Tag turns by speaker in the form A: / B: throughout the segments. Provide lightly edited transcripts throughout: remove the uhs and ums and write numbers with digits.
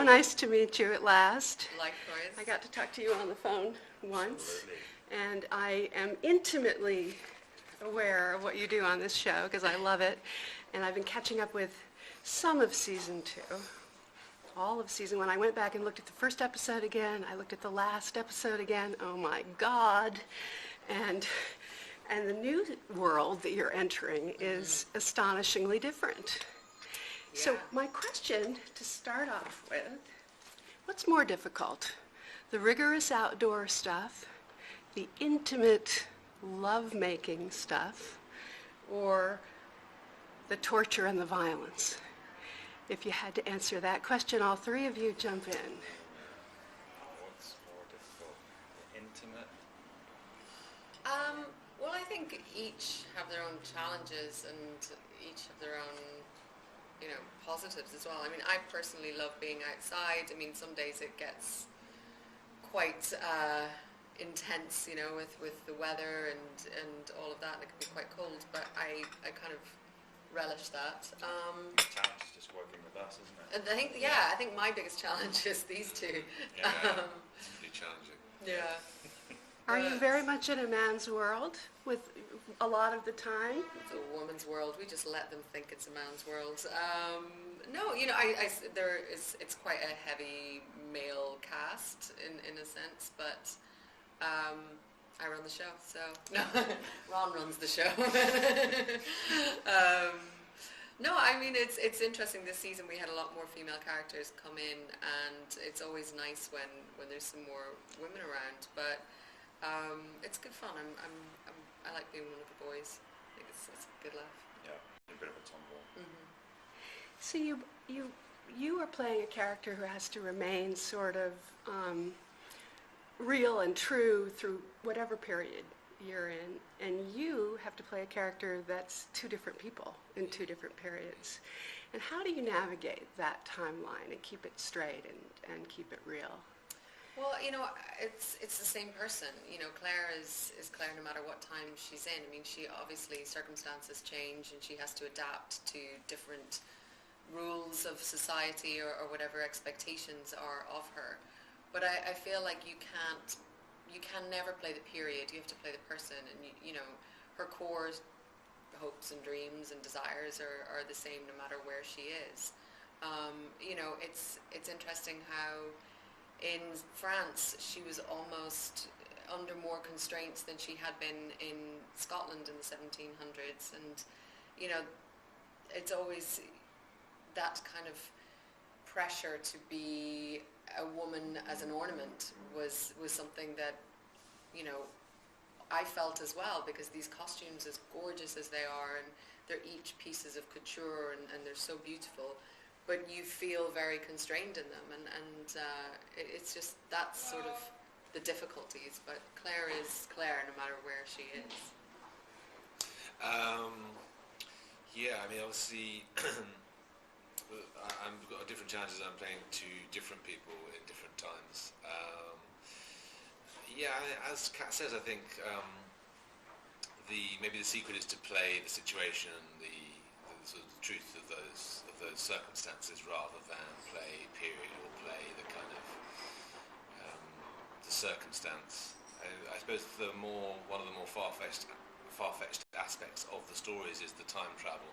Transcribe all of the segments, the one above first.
A: nice to meet you at last.
B: Likewise.
A: I got to talk to you on the phone once.
C: Absolutely.
A: And I am intimately aware of what you do on this show because I love it. And I've been catching up with some of season 2, all of season 1. I went back and looked at the first episode again. I looked at the last episode again. Oh my God. And the new world that you're entering is astonishingly different.
B: Yeah.
A: So my question to start off with, what's more difficult? The rigorous outdoor stuff, the intimate love-making stuff, or the torture and the violence? If you had to answer that question, all three of you jump in.
C: What's more difficult? Intimate?
B: Well, I think each have their own challenges and each have their own, positives as well. I mean, I personally love being outside. I mean, some days it gets quite intense, with the weather and all of that. It can be quite cold, but I kind of relish that.
C: The challenge is just working with us, isn't it?
B: And I think my biggest challenge is these two.
C: Yeah, it's really challenging.
B: Yeah.
A: Are you very much in a man's world with a lot of the time?
B: It's a woman's world. We just let them think it's a man's world. No, it's quite a heavy male cast in a sense, but I run the show, so no, Ron runs the show. No, I mean it's interesting. This season we had a lot more female characters come in, and it's always nice when there's some more women around. But it's good fun. I like being one of the boys. I think it's a good laugh.
C: Yeah, a bit of a tomboy.
B: Mm-hmm.
A: So you are playing a character who has to remain sort of real and true through whatever period you're in, and you have to play a character that's two different people in two different periods. And how do you navigate that timeline and keep it straight and keep it real?
B: Well, it's the same person. Claire is Claire no matter what time she's in. I mean, she obviously, circumstances change and she has to adapt to different rules of society or whatever expectations are of her. But I feel like you can never play the period. You have to play the person, and her core hopes and dreams and desires are the same no matter where she is. It's interesting how in France she was almost under more constraints than she had been in Scotland in the 1700s, and it's always that kind of pressure to be a woman as an ornament was something that I felt as well, because these costumes, as gorgeous as they are, and they're each pieces of couture and they're so beautiful, but you feel very constrained in them, and it's just that's sort of the difficulties. But Claire is Claire no matter where she is.
D: Yeah, I mean, obviously I've got different challenges. I'm playing to different people in different times. As Kat says, I think maybe the secret is to play the situation, the sort of truth of those circumstances, rather than play period or play the kind of the circumstance. I suppose one of the more far-fetched aspects of the stories is the time travel.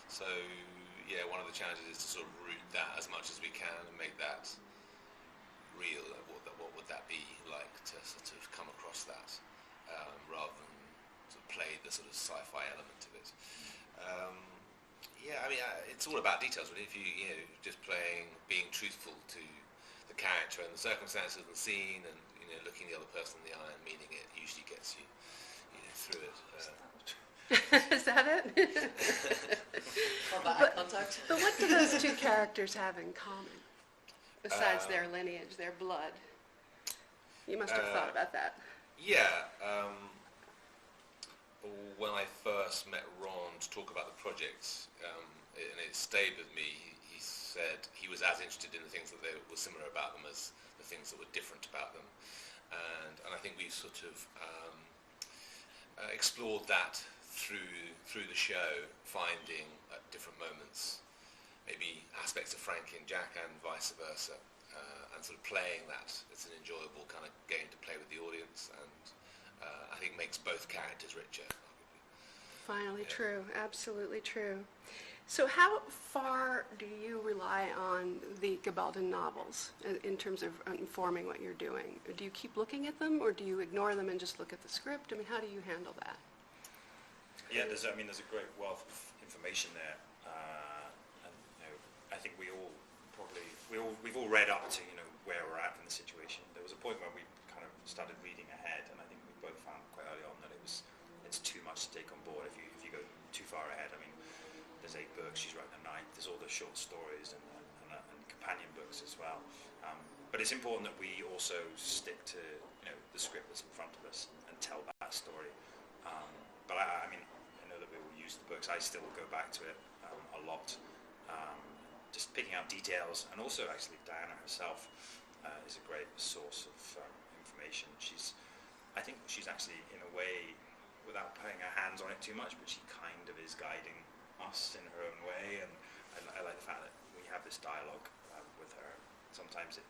D: So yeah, one of the challenges is to sort of root that as much as we can and make that real. What would that be like to sort of come across that, rather than sort of play the sort of sci-fi element of it. It's all about details, really. If you just being truthful to the character and the circumstances and the scene, and looking the other person in the eye and meaning it, usually gets you through it.
A: Is that it?
B: Or eye contact.
A: But what do those two characters have in common, besides their lineage, their blood? You must have thought about that.
D: Yeah. When I first met Ron to talk about the project, and it stayed with me, he said he was as interested in the things that were similar about them as the things that were different about them. And I think we've sort of explored that through the show, finding at different moments maybe aspects of Frankie and Jack and vice versa. and sort of playing that. It's an enjoyable kind of game to play with the audience, and I think makes both characters richer.
A: Finally
D: Yeah.
A: true, absolutely true. So how far do you rely on the Gabaldon novels in terms of informing what you're doing? Do you keep looking at them, or do you ignore them and just look at the script? I mean, how do you handle that?
C: Yeah, there's a great wealth of information there, and I think we've all read up to where we're at in the situation. There was a point where we kind of started reading ahead, and I think we both found quite early on that it's too much to take on board if you go too far ahead. I mean, there's 8 books, she's writing a 9th. There's all the short stories and companion books as well. But it's important that we also stick to the script that's in front of us and tell that story. But I mean, I know that we will use the books. I still go back to it a lot, just picking out details. And also, actually, Diana herself is a great source of information. I think she's actually, in a way, without putting her hands on it too much, but she kind of is guiding us in her own way. And I like the fact that we have this dialogue with her. Sometimes it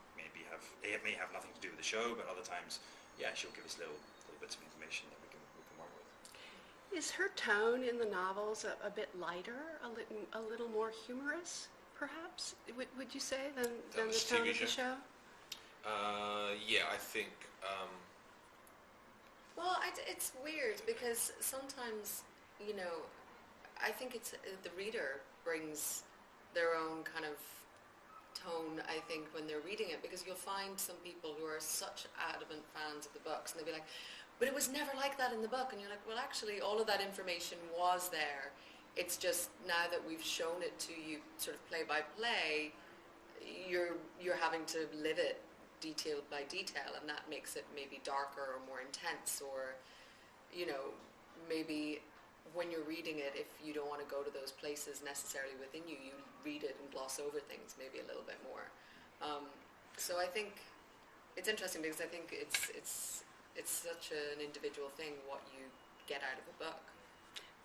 C: may have nothing to do with the show, but other times, yeah, she'll give us little bits of information that we can work with.
A: Is her tone in the novels a bit lighter, a little more humorous, perhaps? Would you say than the tone of the show?
D: Yeah, I think.
B: Well, it's weird because sometimes, I think it's the reader brings their own kind of tone, I think, when they're reading it, because you'll find some people who are such adamant fans of the books, and they'll be like, but it was never like that in the book. And you're like, well, actually, all of that information was there. It's just now that we've shown it to you sort of play by play, you're having to live it detail by detail, and that makes it maybe darker or more intense, or maybe when you're reading it, if you don't want to go to those places necessarily within you, you read it and gloss over things maybe a little bit more. So I think it's interesting because I think it's such an individual thing what you get out of a book.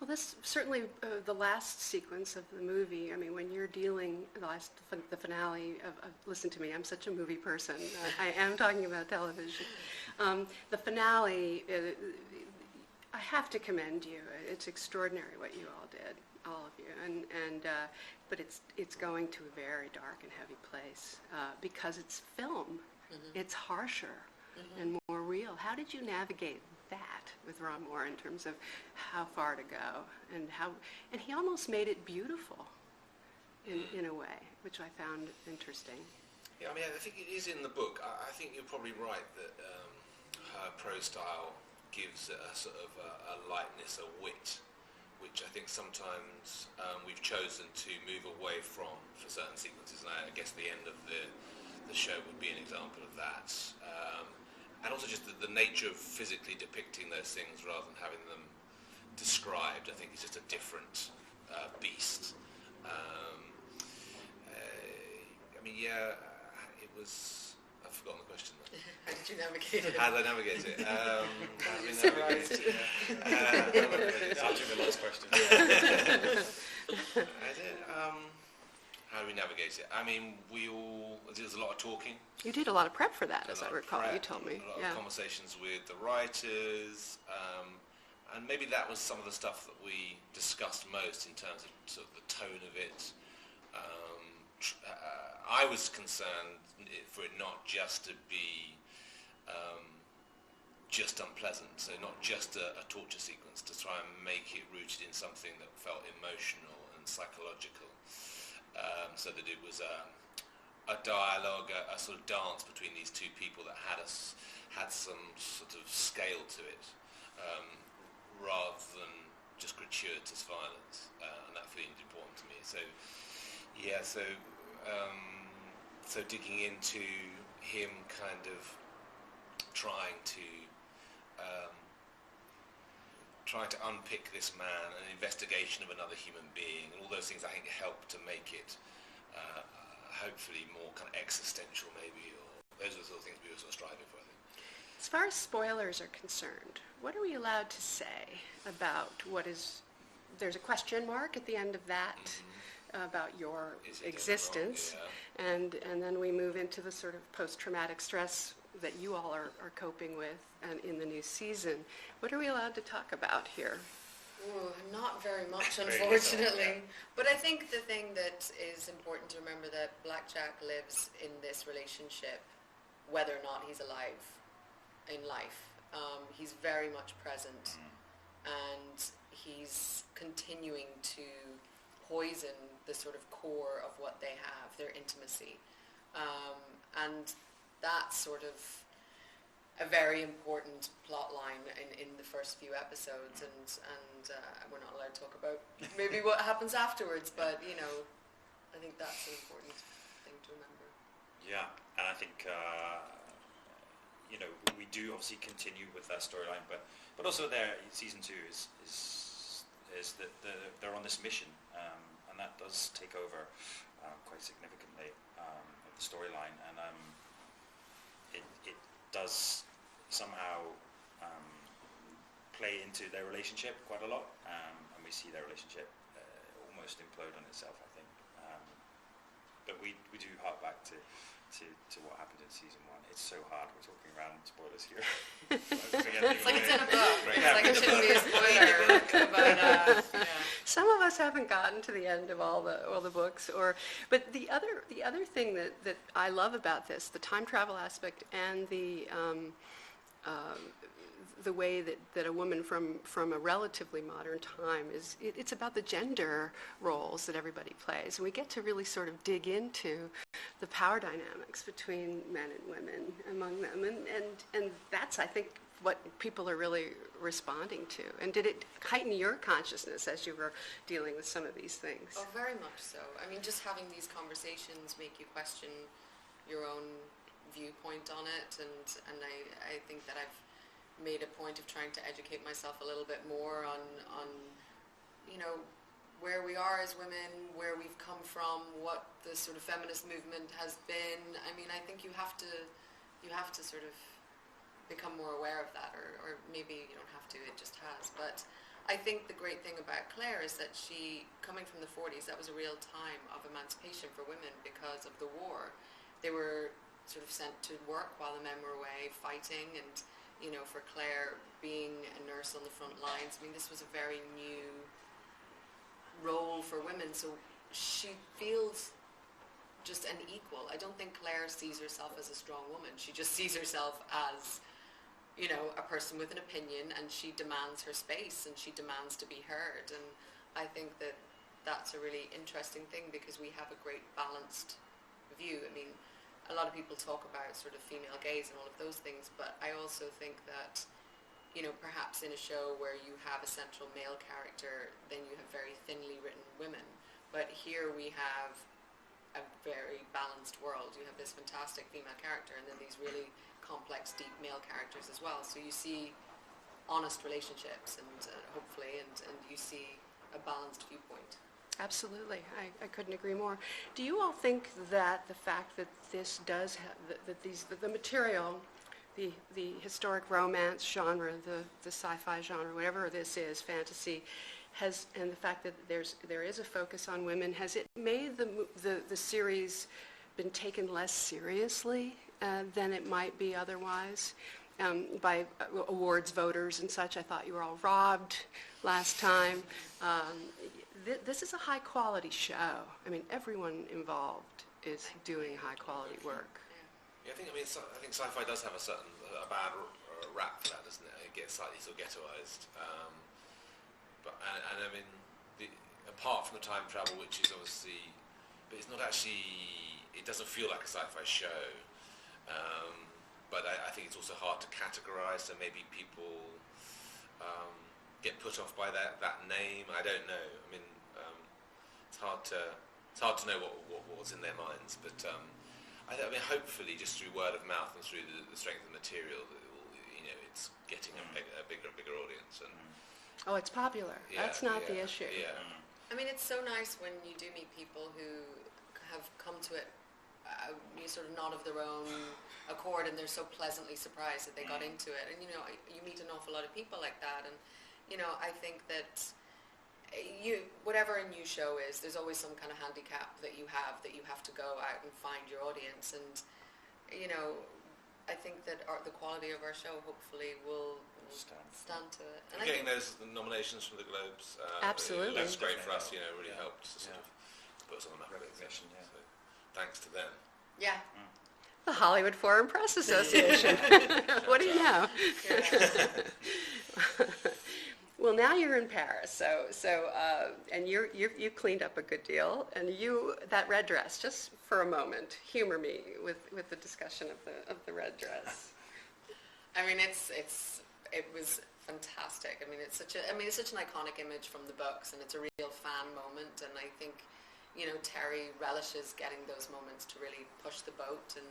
A: Well, this certainly the last sequence of the movie. I mean, when you're dealing the finale of listen to me, I'm such a movie person. I am talking about television. The finale, I have to commend you. It's extraordinary what you all did, all of you, but it's going to a very dark and heavy place because it's film. Mm-hmm. It's harsher and more real. How did you navigate that with Ron Moore in terms of how far to go and he almost made it beautiful in a way, which I found interesting.
D: Yeah, I mean, I think it is in the book. I think you're probably right that her prose style gives it a sort of a lightness, a wit, which I think sometimes we've chosen to move away from for certain sequences, and I guess the end of the show would be an example of that. And also just the nature of physically depicting those things rather than having them described, I think is just a different beast. I mean, yeah, it was... I've forgotten the question.
B: How did you navigate it?
D: How did I navigate it? How did we navigate it?
C: Answering the last question.
D: I did. How do we navigate it? I mean, there's a lot of talking.
A: You did a lot of prep for that, as I recall.
D: Prep,
A: you told me.
D: A lot of conversations with the writers, and maybe that was some of the stuff that we discussed most in terms of sort of the tone of it. I was concerned for it not just to be just unpleasant, so not just a torture sequence, to try and make it rooted in something that felt emotional and psychological. So that it was a dialogue, a sort of dance between these two people that had some sort of scale to it, rather than just gratuitous violence, and that feeling is important to me. So, yeah, so digging into him kind of trying to unpick this man, an investigation of another human being, and all those things I think help to make it hopefully more kind of existential maybe, or those are the sort of things we were sort of striving for, I think.
A: As far as spoilers are concerned, what are we allowed to say about there's a question mark at the end of that about your existence. and then we move into the sort of post-traumatic stress that you all are coping with and in the new season. What are we allowed to talk about here?
B: Ooh, not very much,
C: Very
B: unfortunately.
C: little, yeah.
B: But I think the thing that is important to remember that Blackjack lives in this relationship, whether or not he's alive in life. He's very much present, and he's continuing to poison the sort of core of what they have, their intimacy. And that's sort of a very important plot line in the first few episodes, and we're not allowed to talk about maybe what happens afterwards, but I think that's an important thing to remember.
C: Yeah, and I think we do obviously continue with that storyline, but also there season 2 is that they're on this mission, and that does take over quite significantly of the storyline, and it does somehow play into their relationship quite a lot, and we see their relationship almost implode on itself, I think. But we do hark back to what happened in season 1. It's so hard. We're talking around spoilers here.
B: It's like it's in a book. It's
C: Yeah,
B: like it shouldn't be a spoiler. But
A: Some of us haven't gotten to the end of all the books, but the other thing that I love about this, the time travel aspect and the way that a woman from a relatively modern time it's about the gender roles that everybody plays, and we get to really sort of dig into the power dynamics between men and women among them, and that's, I think, what people are really responding to. And did it heighten your consciousness as you were dealing with some of these things?
B: Oh, very much so. I mean, just having these conversations make you question your own viewpoint on it, and I think that I've made a point of trying to educate myself a little bit more on where we are as women, where we've come from, what the sort of feminist movement has been. I mean, I think you have to sort of become more aware of that, or maybe you don't have to, it just has. But I think the great thing about Claire is that she, coming from the 40s, that was a real time of emancipation for women because of the war. They were sort of sent to work while the men were away fighting, and for Claire, being a nurse on the front lines, I mean, this was a very new role for women, so she feels just an equal. I don't think Claire sees herself as a strong woman. She just sees herself as, a person with an opinion, and she demands her space, and she demands to be heard. And I think that that's a really interesting thing, because we have a great balanced view. I mean, a lot of people talk about sort of female gaze and all of those things, but I also think that, perhaps in a show where you have a central male character, then you have very thinly written women. But here we have a very balanced world. You have this fantastic female character, and then these really complex, deep male characters as well. So you see honest relationships, and hopefully, and you see a balanced viewpoint.
A: Absolutely. I couldn't agree more. Do you all think that the fact that this does have, the material, the historic romance genre, the sci-fi genre, whatever this is, fantasy, and the fact that there is a focus on women, has it made the series been taken less seriously than it might be otherwise by awards voters and such? I thought you were all robbed last time. This is a high-quality show. I mean, everyone involved is doing high-quality work.
D: Yeah, I think sci-fi does have a bad rap for that, doesn't it? It gets slightly sort of ghettoized. But I mean, apart from the time travel, which is obviously, but it's not actually. It doesn't feel like a sci-fi show. But I think it's also hard to categorize. So maybe people get put off by that name. I don't know. I mean, it's hard to know what was in their minds. But I mean, hopefully, just through word of mouth and through the strength of the material, it's getting a bigger audience. And
A: Oh, it's popular. That's not the issue.
D: Yeah.
B: I mean, it's so nice when you do meet people who have come to it sort of not of their own accord, and they're so pleasantly surprised that they got into it. And you meet an awful lot of people like that, and I think that whatever a new show is, there's always some kind of handicap that you have to go out and find your audience, and I think that the quality of our show hopefully will stand to it. And
D: getting those nominations from the Globes,
A: absolutely,
D: that's great for us. Really helped to sort of put us on the map.
C: Recognition, yeah.
D: So, thanks to them.
B: Yeah.
A: The Hollywood Foreign Press Association. What do you know? Well, now you're in Paris, and you cleaned up a good deal, and that red dress. Just for a moment, humor me with the discussion of the red dress.
B: I mean, it was fantastic. I mean, it's such an iconic image from the books, and it's a real fan moment. And I think, Terry relishes getting those moments to really push the boat. And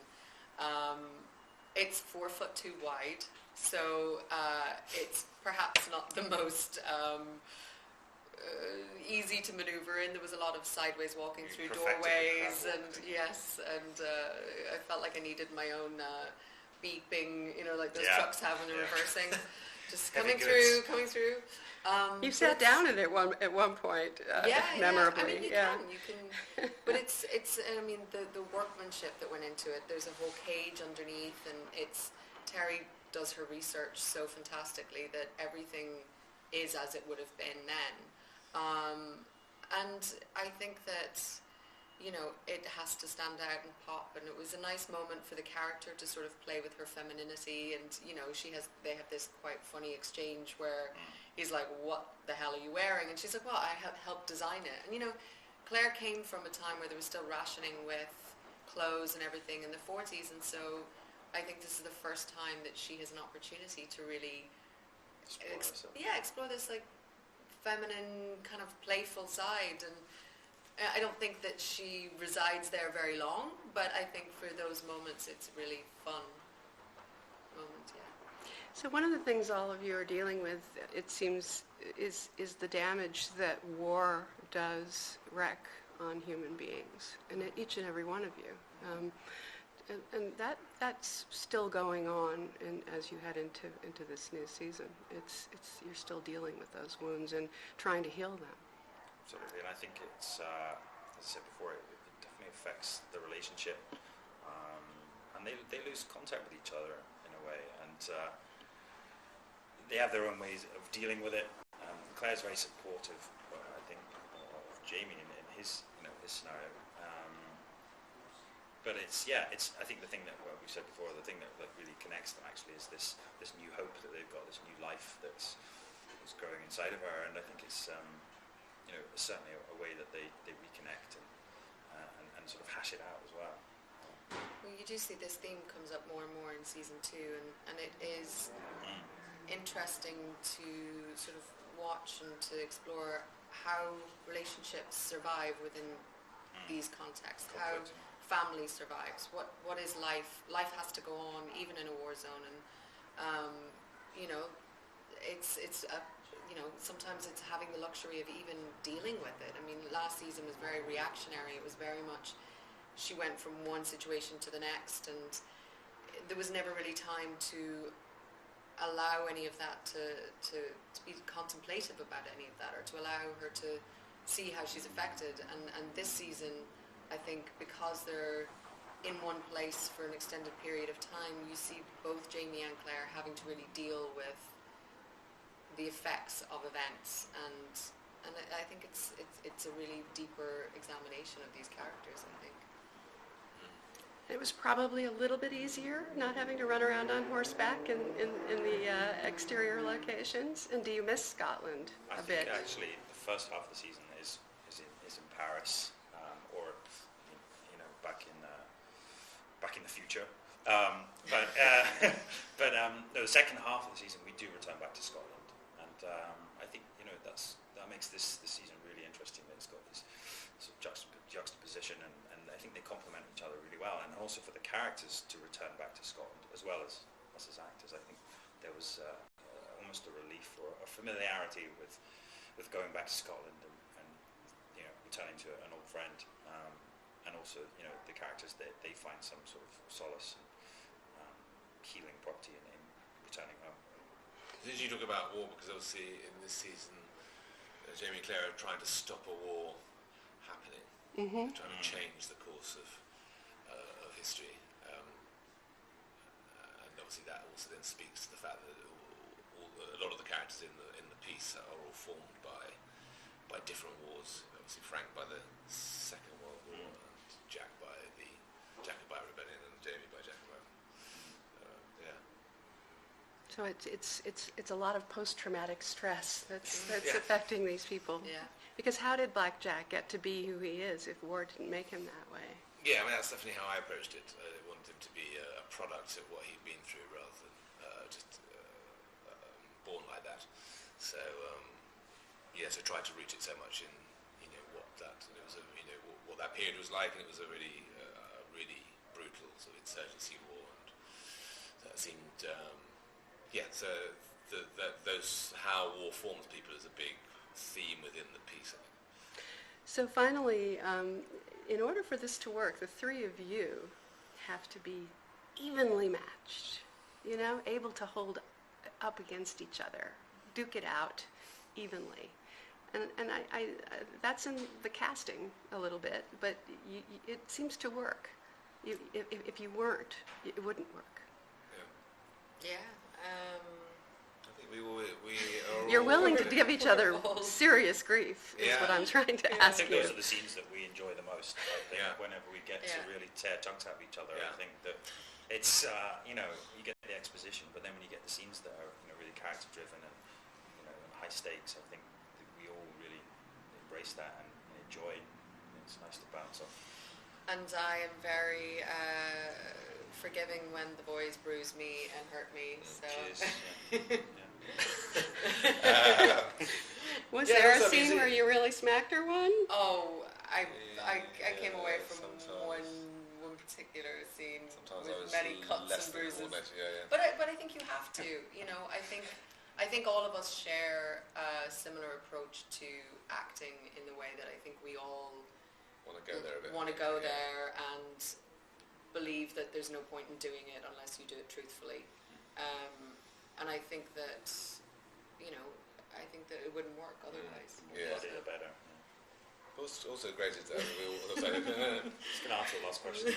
B: it's 4 foot 2 wide. So it's perhaps not the most easy to maneuver in. There was a lot of sideways walking through doorways, and I felt like I needed my own beeping, like those trucks have when they're reversing, just coming through.
A: You sat down in it at one point, memorably.
B: I mean, you can, but it's I mean, the workmanship that went into it. There's a whole cage underneath, and Terry does her research so fantastically that everything is as it would have been then. And I think that, it has to stand out and pop, and it was a nice moment for the character to sort of play with her femininity, and, they have this quite funny exchange where he's like, what the hell are you wearing? And she's like, well, I helped design it. And, Claire came from a time where there was still rationing with clothes and everything in the 40s, and so I think this is the first time that she has an opportunity to really explore this like feminine kind of playful side, and I don't think that she resides there very long, but I think for those moments it's really fun moment.
A: So one of the things all of you are dealing with, it seems, is the damage that war does wreak on human beings, and each and every one of you. And that's still going on, and as you head into this new season, you're still dealing with those wounds and trying to heal them.
C: Absolutely, and I think it's, as I said before, it definitely affects the relationship, and they lose contact with each other in a way, and they have their own ways of dealing with it. Claire's very supportive, I think, of Jamie in his his scenario. But I think the thing that we said before, the thing that really connects them actually is this new hope that they've got, this new life that's growing inside of her, and I think it's certainly a way that they reconnect and sort of hash it out as well.
B: Well, you do see this theme comes up more and more in season 2, and it is interesting to sort of watch and to explore how relationships survive within these contexts, how family survives, what is life has to go on even in a war zone, and sometimes it's having the luxury of even dealing with it. I mean, last season was very reactionary. It was very much she went from one situation to the next, and there was never really time to allow any of that to be contemplative about any of that, or to allow her to see how she's affected. And this season, I think because they're in one place for an extended period of time, you see both Jamie and Claire having to really deal with the effects of events, and I think it's a really deeper examination of these characters, I think.
A: It was probably a little bit easier not having to run around on horseback in the exterior locations. And do you miss Scotland a bit?
C: I think actually the first half of the season is in Paris, or back in the future. But the second half of the season we do return back to Scotland, and I think that makes this season really interesting. That it's got this sort of juxtaposition, and I think they complement each other really well. And also for the characters to return back to Scotland as well as us as actors, I think there was almost a relief or a familiarity with going back to Scotland and returning to an old friend. And also, the characters, they find some sort of solace and healing property in returning home.
D: Did you talk about war? Because obviously in this season, Jamie and Claire are trying to stop a war happening, trying to change the course of history, and obviously that also then speaks to the fact that a lot of the characters in the piece are all formed by different wars. Obviously Frank by the Second World War, and Jack by the Jacobite Rebellion, and Jamie by Jacobite. Yeah.
A: So it's a lot of post-traumatic stress that's
D: Yeah.
A: affecting these people.
B: Yeah.
A: Because how did Black Jack get to be who he is if war didn't make him that way?
D: Yeah, I mean, that's definitely how I approached it. I wanted him to be a product of what he'd been through rather than just born like that. So, so I tried to root it so much in, what that, it was what that period was like, and it was a really, really brutal sort of insurgency war, and that seemed, so those, how war forms people is a big theme within the piece, I think.
A: So finally, in order for this to work, the three of you have to be evenly matched, able to hold up against each other, duke it out evenly. And I that's in the casting a little bit, but it seems to work. If you weren't, it wouldn't work.
B: Yeah.
D: I think we are
A: You're
D: all-
A: willing to give each other serious grief, is what
D: Yeah.
A: I'm trying to
C: I
A: ask
C: think
A: you.
C: those are the scenes that we enjoy the most. I think
D: Yeah.
C: whenever we get to
B: Yeah.
C: really tear tongues out of each other,
D: Yeah.
C: I think that it's you get the exposition, but then when you get the scenes that are really character driven and and high stakes, I think that we all really embrace that and enjoy. It's nice to bounce off.
B: And I am very forgiving when the boys bruise me and hurt me. So.
C: Cheers. Yeah.
A: Was
D: Yeah,
A: there a
D: that's
A: scene
D: amazing.
A: where you really smacked her one?
B: Oh, I came away from
D: sometimes.
B: one particular scene
D: Sometimes I
B: with
D: was
B: many cuts
D: less
B: and
D: than
B: bruises.
D: coordinated, yeah.
B: But I think you have to. I think all of us share a similar approach to acting in the way that I think we all
D: Want to go there a bit.
B: want to go
D: Yeah.
B: there and believe that there's no point in doing it unless you do it truthfully. And I think that, it wouldn't work otherwise.
D: Yeah.
C: The better, the better.
D: Also great is that we all.
C: Just going to answer the last question.